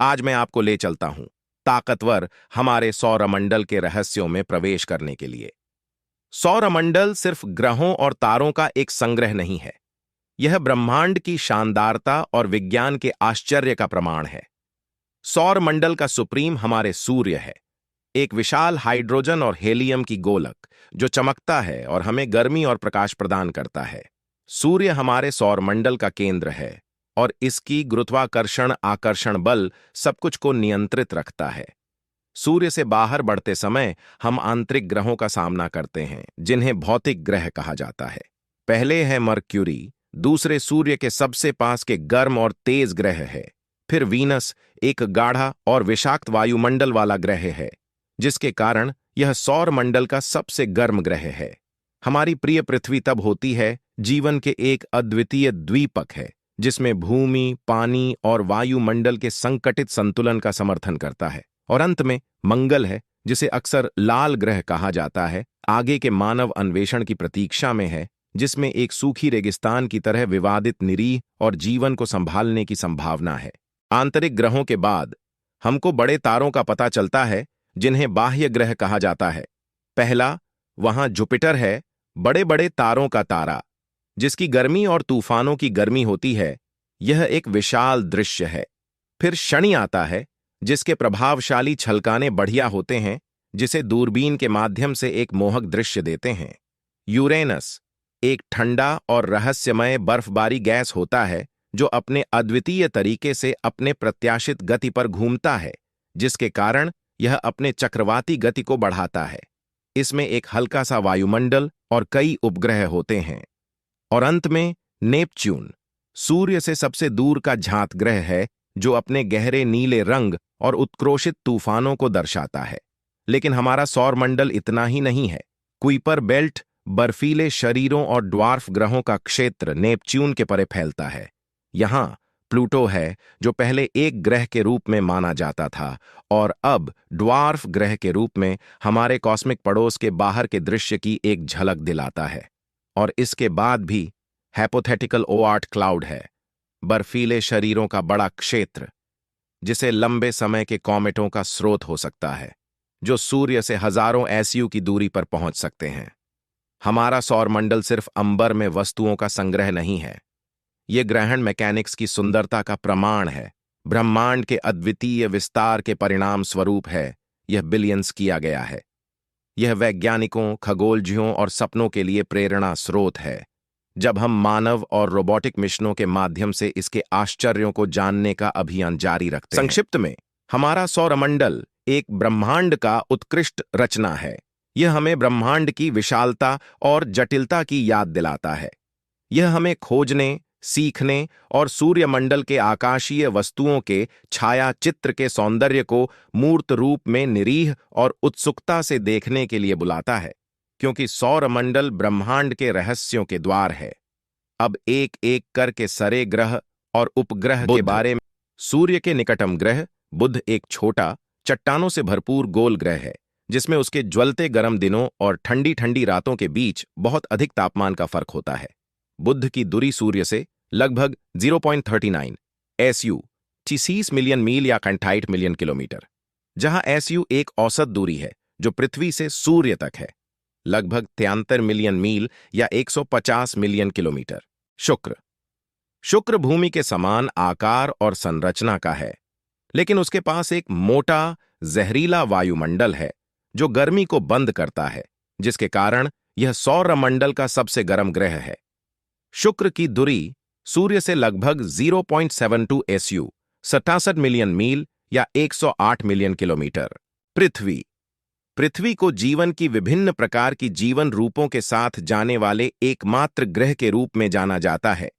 आज मैं आपको ले चलता हूं ताकतवर हमारे सौरमंडल के रहस्यों में प्रवेश करने के लिए। सौरमंडल सिर्फ ग्रहों और तारों का एक संग्रह नहीं है, यह ब्रह्मांड की शानदारता और विज्ञान के आश्चर्य का प्रमाण है। सौरमंडल का सुप्रीम हमारे सूर्य है, एक विशाल हाइड्रोजन और हेलियम की गोलक जो चमकता है और हमें गर्मी और प्रकाश प्रदान करता है। सूर्य हमारे सौरमंडल का केंद्र है और इसकी गुरुत्वाकर्षण आकर्षण बल सब कुछ को नियंत्रित रखता है। सूर्य से बाहर बढ़ते समय हम आंतरिक ग्रहों का सामना करते हैं, जिन्हें भौतिक ग्रह कहा जाता है। पहले है मर्क्यूरी, दूसरे सूर्य के सबसे पास के गर्म और तेज ग्रह है। फिर वीनस, एक गाढ़ा और विषाक्त वायुमंडल वाला ग्रह है, जिसके कारण यह सौर मंडल का सबसे गर्म ग्रह है। हमारी प्रिय पृथ्वी तब होती है जीवन के एक अद्वितीय द्वीपक है, जिसमें भूमि, पानी और वायुमंडल के संकटित संतुलन का समर्थन करता है। और अंत में मंगल है, जिसे अक्सर लाल ग्रह कहा जाता है, आगे के मानव अन्वेषण की प्रतीक्षा में है, जिसमें एक सूखी रेगिस्तान की तरह विवादित निरीह और जीवन को संभालने की संभावना है। आंतरिक ग्रहों के बाद हमको बड़े तारों का पता चलता है, जिन्हें बाह्य ग्रह कहा जाता है। पहला वहां जुपिटर है, बड़े बड़े तारों का तारा, जिसकी गर्मी और तूफानों की गर्मी होती है। यह एक विशाल दृश्य है। फिर शनि आता है, जिसके प्रभावशाली छलकाने बढ़िया होते हैं, जिसे दूरबीन के माध्यम से एक मोहक दृश्य देते हैं। यूरेनस एक ठंडा और रहस्यमय बर्फबारी गैस होता है, जो अपने अद्वितीय तरीके से अपने प्रत्याशित गति पर घूमता है, जिसके कारण यह अपने चक्रवाती गति को बढ़ाता है। इसमें एक हल्का सा वायुमंडल और कई उपग्रह होते हैं। और अंत में नेपच्यून, सूर्य से सबसे दूर का झांत ग्रह है, जो अपने गहरे नीले रंग और उत्क्रोशित तूफानों को दर्शाता है। लेकिन हमारा सौरमंडल इतना ही नहीं है। कुइपर बेल्ट बर्फीले शरीरों और ड्वार्फ ग्रहों का क्षेत्र नेपच्यून के परे फैलता है। यहां प्लूटो है, जो पहले एक ग्रह के रूप में माना जाता था और अब ड्वार्फ ग्रह के रूप में हमारे कॉस्मिक पड़ोस के बाहर के दृश्य की एक झलक दिलाता है। और इसके बाद भी हाइपोथेटिकल ओआर्ट क्लाउड है, बर्फीले शरीरों का बड़ा क्षेत्र, जिसे लंबे समय के कॉमेटों का स्रोत हो सकता है, जो सूर्य से हजारों एसयू की दूरी पर पहुंच सकते हैं। हमारा सौरमंडल सिर्फ अंबर में वस्तुओं का संग्रह नहीं है, यह ग्रहण मैकेनिक्स की सुंदरता का प्रमाण है, ब्रह्मांड के अद्वितीय विस्तार के परिणाम स्वरूप है। यह बिलियंस किया गया है। यह वैज्ञानिकों, खगोलजियों और सपनों के लिए प्रेरणा स्रोत है, जब हम मानव और रोबोटिक मिशनों के माध्यम से इसके आश्चर्यों को जानने का अभियान जारी रखते हैं। संक्षिप्त में, हमारा सौरमंडल एक ब्रह्मांड का उत्कृष्ट रचना है। यह हमें ब्रह्मांड की विशालता और जटिलता की याद दिलाता है। यह हमें खोजने, सीखने और सूर्यमंडल के आकाशीय वस्तुओं के छाया चित्र के सौंदर्य को मूर्त रूप में निरीह और उत्सुकता से देखने के लिए बुलाता है, क्योंकि सौरमंडल ब्रह्मांड के रहस्यों के द्वार है। अब एक एक करके सरे ग्रह और उपग्रह के बारे में। सूर्य के निकटम ग्रह बुध एक छोटा, चट्टानों से भरपूर गोल ग्रह है, जिसमें उसके ज्वलते गर्म दिनों और ठंडी ठंडी रातों के बीच बहुत अधिक तापमान का फर्क होता है। बुध की दूरी सूर्य से लगभग 0.39 एसयू 36 मिलियन मील या 68 मिलियन किलोमीटर, जहां एसयू एक औसत दूरी है जो पृथ्वी से सूर्य तक है, लगभग 73 मिलियन मील या 150 मिलियन किलोमीटर। शुक्र भूमि के समान आकार और संरचना का है, लेकिन उसके पास एक मोटा, जहरीला वायुमंडल है जो गर्मी को बंद करता है, जिसके कारण यह सौरमंडल का सबसे गर्म ग्रह है। शुक्र की दूरी सूर्य से लगभग 0.72 एसयू 67 मिलियन मील या 108 मिलियन किलोमीटर। पृथ्वी को जीवन की विभिन्न प्रकार की जीवन रूपों के साथ जाने वाले एकमात्र ग्रह के रूप में जाना जाता है,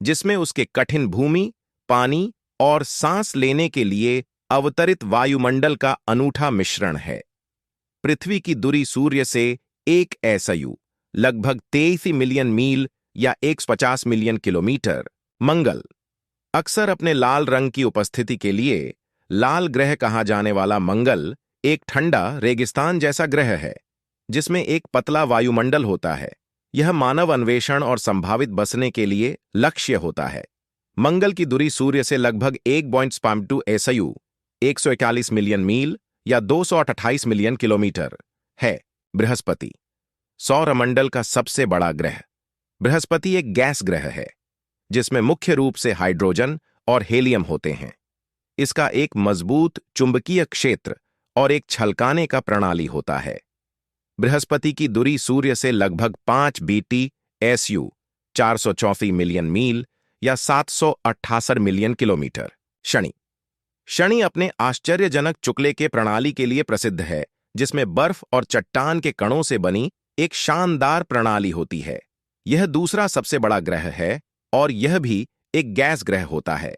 जिसमें उसके कठिन भूमि, पानी और सांस लेने के लिए अवतरित वायुमंडल का अनूठा मिश्रण है। पृथ्वी की दूरी सूर्य से 1 एसयू लगभग 23 मिलियन मील या 150 मिलियन किलोमीटर। मंगल अक्सर अपने लाल रंग की उपस्थिति के लिए लाल ग्रह कहा जाने वाला मंगल एक ठंडा रेगिस्तान जैसा ग्रह है, जिसमें एक पतला वायुमंडल होता है। यह मानव अन्वेषण और संभावित बसने के लिए लक्ष्य होता है। मंगल की दूरी सूर्य से लगभग 1.52 एसयू 141 मिलियन मील या 228 मिलियन किलोमीटर है। बृहस्पति, सौरमंडल का सबसे बड़ा ग्रह। बृहस्पति एक गैस ग्रह है जिसमें मुख्य रूप से हाइड्रोजन और हीलियम होते हैं। इसका एक मजबूत चुंबकीय क्षेत्र और एक छलकाने का प्रणाली होता है। बृहस्पति की दूरी सूर्य से लगभग 5 BTSU 434 मिलियन मील या 768 मिलियन किलोमीटर। शनि, शनि अपने आश्चर्यजनक चुकले के प्रणाली के लिए प्रसिद्ध है, जिसमें बर्फ और चट्टान के कणों से बनी एक शानदार प्रणाली होती है। यह दूसरा सबसे बड़ा ग्रह है और यह भी एक गैस ग्रह होता है।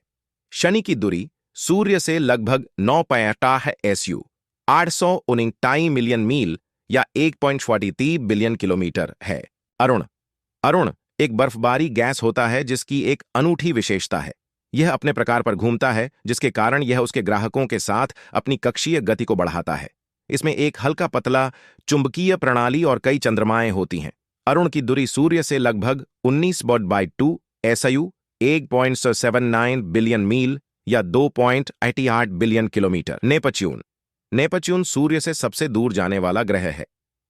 शनि की दूरी सूर्य से लगभग 9.8 829 मिलियन मील या 1.43 बिलियन किलोमीटर है। अरुण, अरुण एक बर्फबारी गैस होता है जिसकी एक अनूठी विशेषता है। यह अपने प्रकार पर घूमता है, जिसके कारण यह उसके ग्राहकों के साथ अपनी कक्षीय गति को बढ़ाता है। इसमें एक हल्का पतला चुंबकीय प्रणाली और कई चंद्रमाएं होती हैं। अरुण की दूरी सूर्य से लगभग 19/2 SU 1.79 बिलियन मील या 2.88 बिलियन किलोमीटर। नेपच्यून, नेपच्यून सूर्य से सबसे दूर जाने वाला ग्रह है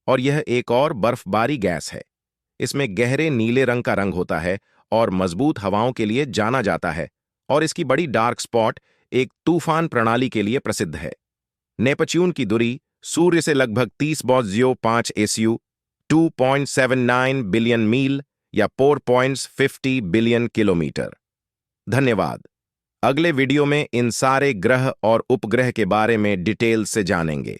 और यह एक और बर्फबारी गैस है। इसमें गहरे नीले रंग का रंग होता है और मजबूत हवाओं के लिए जाना जाता है, और इसकी बड़ी डार्क स्पॉट एक तूफान प्रणाली के लिए प्रसिद्ध है। नेपच्यून की दूरी सूर्य से लगभग 30.05 SU 2.79 बिलियन मील या 4.50 बिलियन किलोमीटर। धन्यवाद। अगले वीडियो में इन सारे ग्रह और उपग्रह के बारे में डिटेल से जानेंगे।